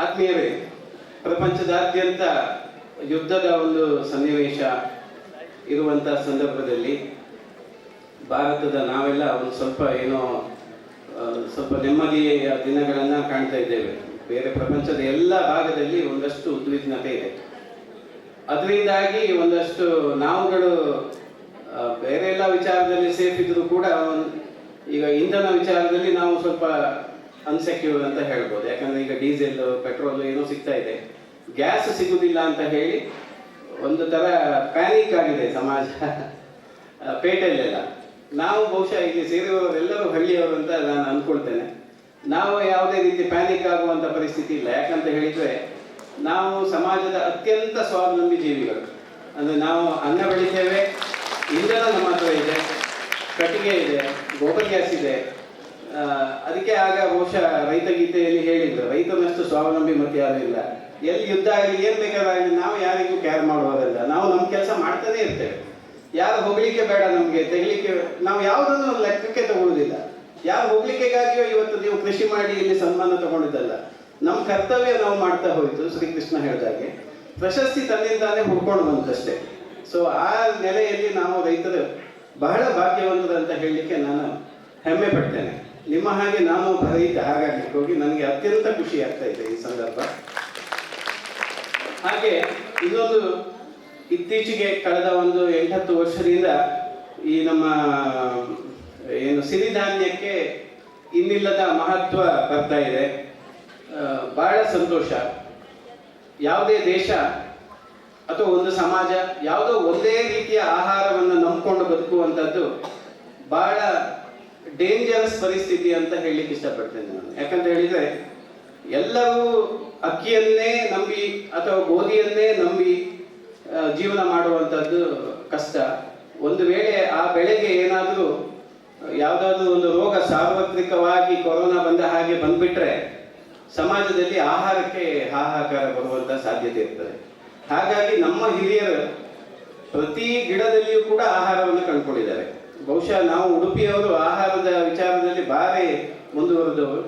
ಆತ್ಮೀಯರೇ, ಪ್ರಪಂಚದಾದ್ಯಂತ ಯುದ್ಧದ ಒಂದು ಸನ್ನಿವೇಶ ಇರುವಂಥ ಸಂದರ್ಭದಲ್ಲಿ ಭಾರತದ ನಾವೆಲ್ಲ ಒಂದು ಸ್ವಲ್ಪ ಸ್ವಲ್ಪ ನೆಮ್ಮದಿಯ ದಿನಗಳನ್ನು ಕಾಣ್ತಾ ಇದ್ದೇವೆ. ಬೇರೆ ಪ್ರಪಂಚದ ಎಲ್ಲ ಭಾಗದಲ್ಲಿ ಒಂದಷ್ಟು ಉದ್ವಿಗ್ನತೆ ಇದೆ. ಅದರಿಂದಾಗಿ ಒಂದಷ್ಟು ನಾವುಗಳು ಬೇರೆ ಎಲ್ಲ ವಿಚಾರದಲ್ಲಿ ಸೇಫ್ ಇದ್ರೂ ಕೂಡ ಈಗ ಇಂಧನ ವಿಚಾರದಲ್ಲಿ ನಾವು ಸ್ವಲ್ಪ ಅನ್ಸೆಕ್ಯೂರ್ ಅಂತ ಹೇಳ್ಬೋದು. ಯಾಕಂದ್ರೆ ಈಗ ಡೀಸೆಲ್, ಪೆಟ್ರೋಲ್ ಏನೋ ಸಿಗ್ತಾ ಇದೆ, ಗ್ಯಾಸ್ ಸಿಗುವುದಿಲ್ಲ ಅಂತ ಹೇಳಿ ಒಂದು ಥರ ಪ್ಯಾನಿಕ್ ಆಗಿದೆ ಸಮಾಜ ಪೇಟೆಯಲ್ಲೆಲ್ಲ. ನಾವು ಬಹುಶಃ ಇಲ್ಲಿ ಸೇರಿರುವವರೆಲ್ಲರೂ ಹಳ್ಳಿಯವರು ಅಂತ ನಾನು ಅಂದ್ಕೊಳ್ತೇನೆ. ನಾವು ಯಾವುದೇ ರೀತಿ ಪ್ಯಾನಿಕ್ ಆಗುವಂಥ ಪರಿಸ್ಥಿತಿ ಇಲ್ಲ. ಯಾಕಂತ ಹೇಳಿದರೆ ನಾವು ಸಮಾಜದ ಅತ್ಯಂತ ಸ್ವಾವಲಂಬಿ ಜೀವಿಗಳು. ಅಂದರೆ ನಾವು ಅನ್ನ ಬೆಳಿತೇವೆ, ಇಂಧನ ನಮ್ಮ ಹತ್ರ ಇದೆ, ಕಟ್ಟಿಗೆ ಇದೆ, ಗೋಬರ್ ಗ್ಯಾಸ್ ಇದೆ. ಅದಕ್ಕೆ ಆಗ ಬಹುಶಃ ರೈತ ಗೀತೆಯಲ್ಲಿ ಹೇಳಿದ್ರು, ರೈತನಷ್ಟು ಸ್ವಾವಲಂಬಿ ಮತ್ತೆ ಯಾರು ಇಲ್ಲ. ಎಲ್ಲಿ ಯುದ್ಧ ಆಗಲಿ, ಏನು ಬೇಕಾದಾಗಲಿ ನಾವು ಯಾರಿಗೂ ಕೇರ್ ಮಾಡುವುದಲ್ಲ. ನಾವು ನಮ್ಮ ಕೆಲಸ ಮಾಡ್ತಾನೆ ಇರ್ತೇವೆ. ಯಾರು ಹೊಗಳಿಕೆ ಬೇಡ, ನಮಗೆ ತೆಗಲಿಕ್ಕೆ ನಾವು ಯಾವುದನ್ನು ಲೆಕ್ಕಕ್ಕೆ ತಗೊಳ್ಳೋದಿಲ್ಲ. ಯಾರು ಹೊಗಳಿಕೆಗಾಗಿಯೋ ಇವತ್ತು ನೀವು ಕೃಷಿ ಮಾಡಿ ಇಲ್ಲಿ ಸನ್ಮಾನ ತಗೊಂಡಿದ್ದಲ್ಲ. ನಮ್ಮ ಕರ್ತವ್ಯ ನಾವು ಮಾಡ್ತಾ ಹೋಯಿತು. ಶ್ರೀಕೃಷ್ಣ ಹೇಳಿದಾಗೆ ಪ್ರಶಸ್ತಿ ತನ್ನಿಂದಾನೇ ಹುಡ್ಕೊಂಡು ಬಂತಷ್ಟೇ. ಸೊ ಆ ನೆಲೆಯಲ್ಲಿ ನಾವು ರೈತರು ಬಹಳ ಭಾಗ್ಯವಂತರು ಅಂತ ಹೇಳಲಿಕ್ಕೆ ನಾನು ಹೆಮ್ಮೆ ಪಡ್ತೇನೆ. ನಿಮ್ಮ ಹಾಗೆ ನಾನು ಒಬ್ಬ ರೈತ, ಹಾಗಾಗಿ ಹೋಗಿ ನನಗೆ ಅತ್ಯಂತ ಖುಷಿ ಆಗ್ತಾ ಇದೆ ಈ ಸಂದರ್ಭ. ಹಾಗೆ ಇನ್ನೊಂದು, ಇತ್ತೀಚೆಗೆ ಕಳೆದ ಒಂದು 8-10 ವರ್ಷದಿಂದ ಈ ನಮ್ಮ ಏನು ಸಿರಿಧಾನ್ಯಕ್ಕೆ ಇನ್ನಿಲ್ಲದ ಮಹತ್ವ ಬರ್ತಾ ಇದೆ. ಬಹಳ ಸಂತೋಷ. ಯಾವುದೇ ದೇಶ ಅಥವಾ ಒಂದು ಸಮಾಜ ಯಾವುದೋ ಒಂದೇ ರೀತಿಯ ಆಹಾರವನ್ನು ನಂಬಿಕೊಂಡು ಬದುಕುವಂಥದ್ದು ಬಹಳ ಡೇಂಜರಸ್ ಪರಿಸ್ಥಿತಿ ಅಂತ ಹೇಳಲಿಕ್ಕೆ ಇಷ್ಟಪಡ್ತೇನೆ ನಾನು. ಯಾಕಂತ ಹೇಳಿದರೆ ಎಲ್ಲರೂ ಅಕ್ಕಿಯನ್ನೇ ನಂಬಿ ಅಥವಾ ಗೋಧಿಯನ್ನೇ ನಂಬಿ ಜೀವನ ಮಾಡುವಂಥದ್ದು ಕಷ್ಟ. ಒಂದು ವೇಳೆ ಆ ಬೆಳೆಗೆ ಏನಾದರೂ ಯಾವುದಾದ್ರೂ ಒಂದು ರೋಗ ಸಾರ್ವತ್ರಿಕವಾಗಿ ಕೊರೋನಾ ಬಂದ ಹಾಗೆ ಬಂದ್ಬಿಟ್ರೆ ಸಮಾಜದಲ್ಲಿ ಆಹಾರಕ್ಕೆ ಹಾಹಾಕಾರ ಬರುವಂಥ ಸಾಧ್ಯತೆ ಇರ್ತದೆ. ಹಾಗಾಗಿ ನಮ್ಮ ಹಿರಿಯರು ಪ್ರತಿ ಗಿಡದಲ್ಲಿಯೂ ಕೂಡ ಆಹಾರವನ್ನು ಕಂಡುಕೊಂಡಿದ್ದಾರೆ. ಬಹುಶಃ ನಾವು ಉಡುಪಿಯವರು ಆಹಾರದ ವಿಚಾರದಲ್ಲಿ ಭಾರಿ ಮುಂದುವರೆದವರು.